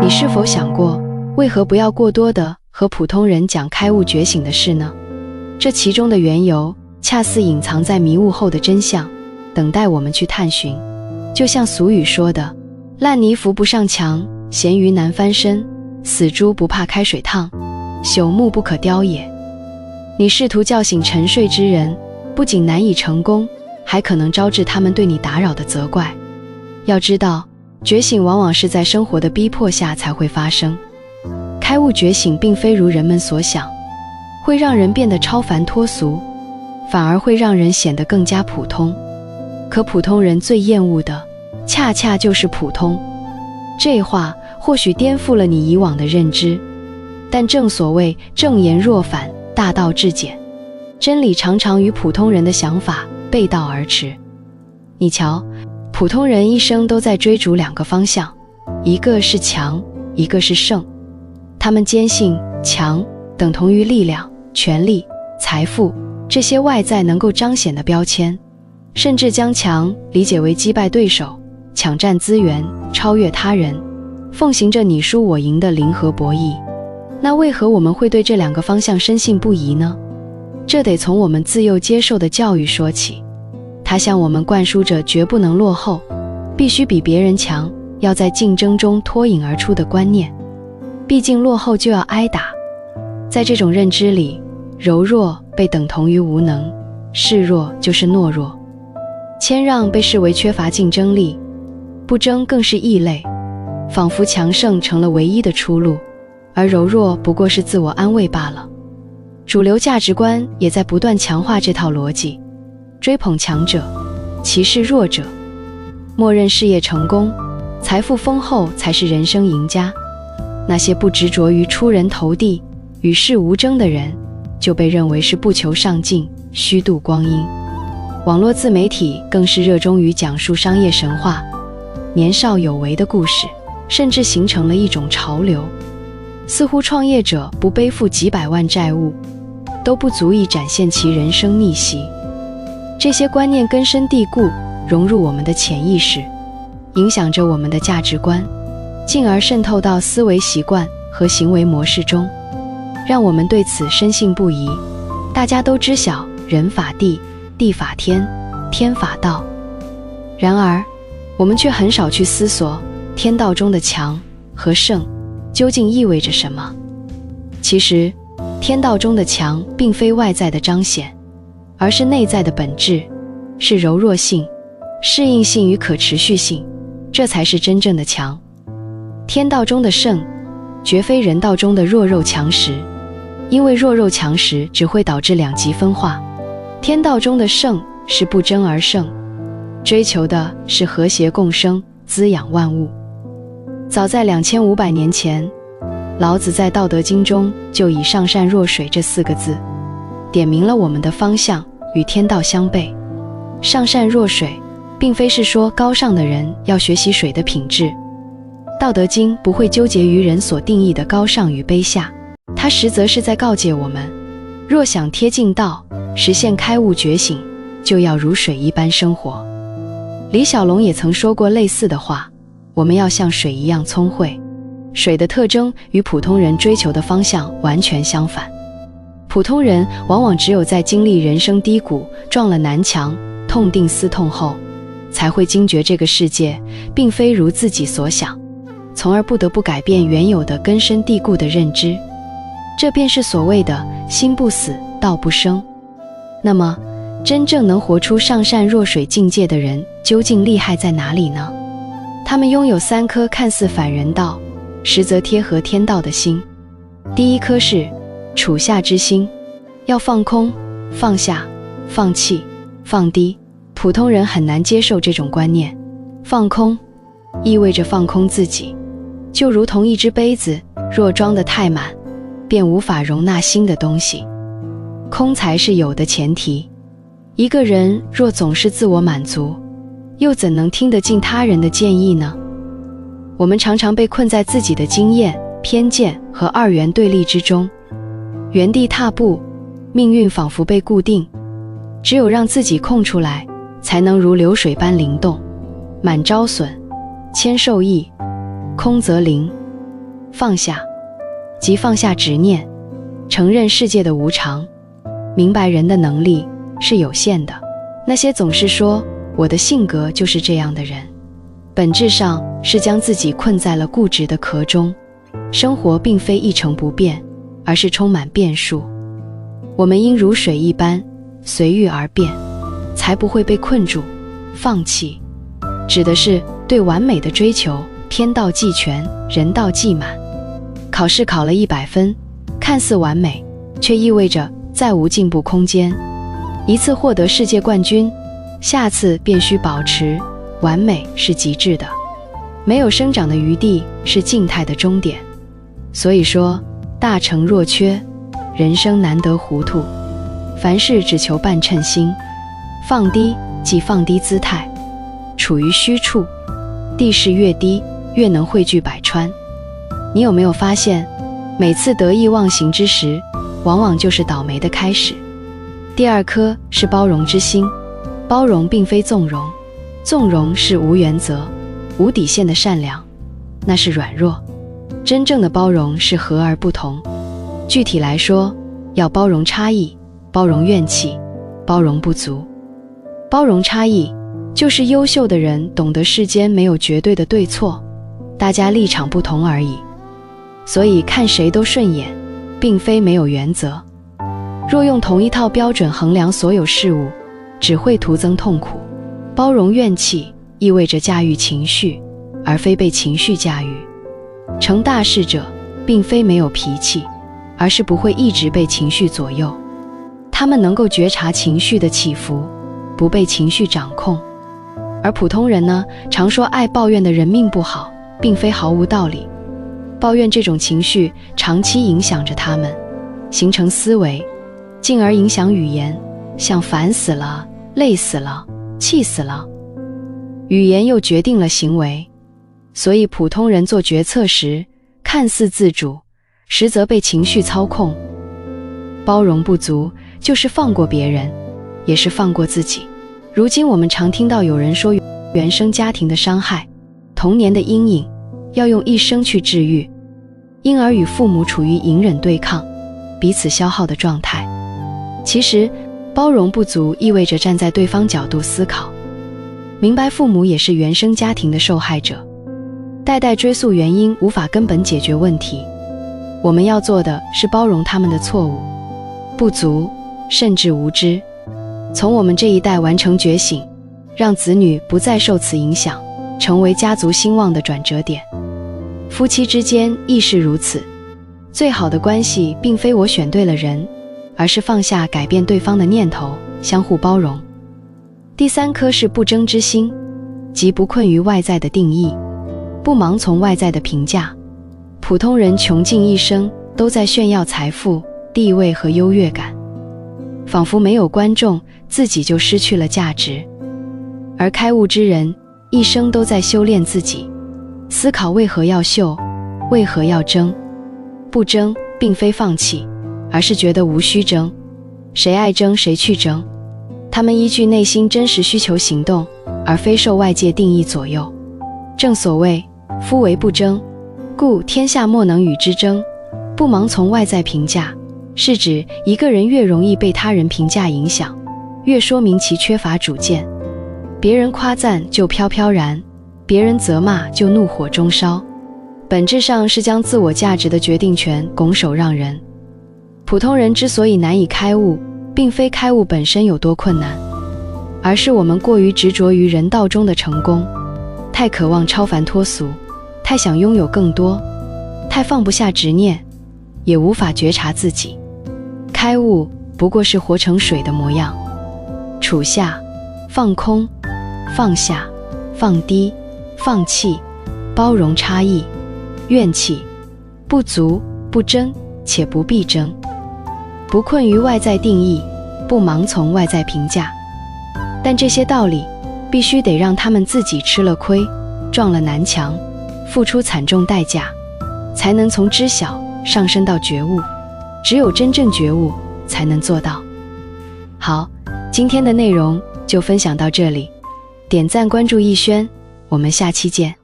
你是否想過，為何不要過多的和普通人講開悟覺醒的事呢？這其中的緣由，恰似隱藏在迷霧後的真相，等待我們去探尋。就像俗語說的，爛泥扶不上牆，鹹魚難翻身，死豬不怕開水燙，朽木不可雕也。你試圖叫醒沉睡之人，不僅難以成功，還可能招致他們對你打擾的責怪。要知道，覺醒往往是在生活的逼迫下才會發生。開悟覺醒並非如人們所想，會讓人變得超凡脫俗，反而會讓人顯得更加普通。可普通人最厭惡的，恰恰就是普通。這話或許顛覆了你以往的認知，但正所謂正言若反，大道至簡，真理常常與普通人的想法背道而馳。你瞧，普通人一生都在追逐2個方向，一個是強，一個是勝。他們堅信強等同於力量、權力、財富，這些外在能夠彰顯的標籤，甚至將強理解為擊敗對手、搶佔資源、超越他人，奉行着你輸我贏的零和博弈。那為何我們會对這2個方向深信不疑呢？這得從我們自幼接受的教育說起。它向我們灌輸着絕不能落後，必須比別人強，要在競爭中脫穎而出的觀念。畢竟落後就要挨打。在這種認知裡，柔弱被等同於無能，示弱就是懦弱，謙讓被視為缺乏競爭力，不爭更是異類，仿佛強盛成了唯一的出路，而柔弱不過是自我安慰罷了。主流價值觀也在不斷強化這套邏輯，追捧強者，歧視弱者，默認事業成功、財富豐厚才是人生贏家。那些不執着於出人頭地、與世無爭的人，就被認為是不求上進、虛度光陰。網絡自媒體更是熱衷於講述商業神話、年少有為的故事，甚至形成了一種潮流。似乎創業者不背負幾百萬債務，都不足以展現其人生逆襲。這些觀念根深蒂固，融入我們的潛意識，影響着我們的價值觀，進而滲透到思維習慣和行為模式中，讓我們對此深信不疑。大家都知曉人法地，地法天，天法道。然而，我們卻很少去思索天道中的強和勝究竟意味着什麼。其實，天道中的強並非外在的彰顯，而是內在的本質，是柔弱性、適應性與可持續性，這才是真正的強。天道中的勝，絕非人道中的弱肉強食，因為弱肉強食只會導致兩極分化。天道中的勝是不爭而勝，追求的是和諧共生，滋養萬物。早在2500年前，老子在《道德經》中就以上善若水這4個字，點明了我們的方向與天道相悖。上善若水，並非是說高尚的人要學習水的品質。道德經不會糾結於人所定義的高尚與卑下，它實則是在告誡我們，若想貼近道，實現開悟覺醒，就要如水一般生活。李小龍也曾說過類似的話，我們要像水一樣聰慧。水的特徵與普通人追求的方向完全相反。普通人往往只有在經歷人生低谷、撞了南牆、痛定思痛後，才會驚覺這個世界並非如自己所想，從而不得不改變原有的根深蒂固的認知。這便是所謂的心不死，道不生。那麼，真正能活出上善若水境界的人，究竟厲害在哪裡呢？他們擁有3顆看似反人道，實則貼合天道的心。第一顆是處下之心，要放空、放下、放棄、放低。普通人很難接受這種觀念。放空意味着放空自己，就如同一隻杯子，若裝得太滿，便無法容納新的東西。空才是有的前提。一個人若總是自我滿足，又怎能聽得進他人的建議呢？我們常常被困在自己的經驗、偏見和二元對立之中，原地踏步，命運仿佛被固定。只有讓自己空出來，才能如流水般靈動。滿招損，谦受益，空則靈。放下，即放下執念，承認世界的無常，明白人的能力是有限的。那些總是說我的性格就是這樣的人，本質上是將自己困在了固執的殼中。生活並非一成不變，而是充滿變數。我們應如水一般隨遇而變，才不會被困住。放棄指的是對完美的追求，天道既全，人道既滿。考試考了100分，看似完美，卻意味着再無進步空間。一次獲得世界冠軍，下次便需保持。完美是極致的，沒有生長的餘地，是靜態的終點。所以說，大成若缺，人生難得糊塗。凡事只求半稱心，放低即放低姿態，處於虛處，地勢越低，越能匯聚百川。你有沒有發現，每次得意忘形之時，往往就是倒霉的開始？第二顆是包容之心，包容並非縱容，縱容是無原則、無底線的善良，那是軟弱。真正的包容是和而不同。具體來說，要包容差異，包容怨氣，包容不足。包容差異，就是優秀的人懂得世間沒有絕對的對錯，大家立場不同而已。所以看誰都順眼，並非沒有原則。若用同一套標準衡量所有事物，只會徒增痛苦。包容怨氣意味着駕馭情緒，而非被情緒駕馭。成大事者並非沒有脾氣，而是不會一直被情緒左右。他們能夠覺察情緒的起伏，不被情緒掌控。而普通人呢，常說愛抱怨的人命不好，並非毫無道理。抱怨這種情緒長期影響着他們，形成思維，進而影響語言，像煩死了、累死了、氣死了。語言又決定了行為，所以普通人做決策時看似自主，實則被情緒操控。包容不足，就是放過別人，也是放過自己。如今我們常聽到有人說，原生家庭的傷害、童年的陰影，要用一生去治癒。因而與父母處於隱忍對抗、彼此消耗的狀態。其實，包容不足意味着站在對方角度思考，明白父母也是原生家庭的受害者，代代追溯原因無法根本解決問題。我們要做的是包容他們的錯誤、不足，甚至無知。從我們這一代完成覺醒，讓子女不再受此影響，成為家族興旺的轉折點。夫妻之間亦是如此，最好的關係並非我選對了人，而是放下改變對方的念頭，相互包容。第三顆是不爭之心，即不困於外在的定義，不盲從外在的評價。普通人窮盡一生都在炫耀財富、地位和優越感，仿佛沒有觀眾，自己就失去了價值。而開悟之人一生都在修煉自己，思考為何要秀，為何要爭。不爭並非放棄，而是覺得無需爭。誰愛爭誰去爭，他們依據內心真實需求行動，而非受外界定義左右。正所謂夫唯不爭，故天下莫能與之爭。不盲從外在評價，是指一個人越容易被他人評價影響，越說明其缺乏主見。別人誇讚就飄飄然，別人責罵就怒火中燒，本質上是將自我價值的決定權拱手讓人。普通人之所以難以開悟，並非開悟本身有多困難，而是我們過於執着於人道中的成功，太渴望超凡脫俗，太想擁有更多，太放不下執念，也無法覺察自己。開悟不過是活成水的模樣，處下、放空、放下、放低、放棄、包容差異、怨氣、不足、不爭，且不必爭。不困於外在定義，不盲從外在評價。但這些道理必須得讓他們自己吃了虧，撞了南牆，付出慘重代價，才能從知曉上升到覺悟。只有真正覺悟，才能做到。好，今天的內容就分享到這裡，點讚關注逸軒，我們下期見。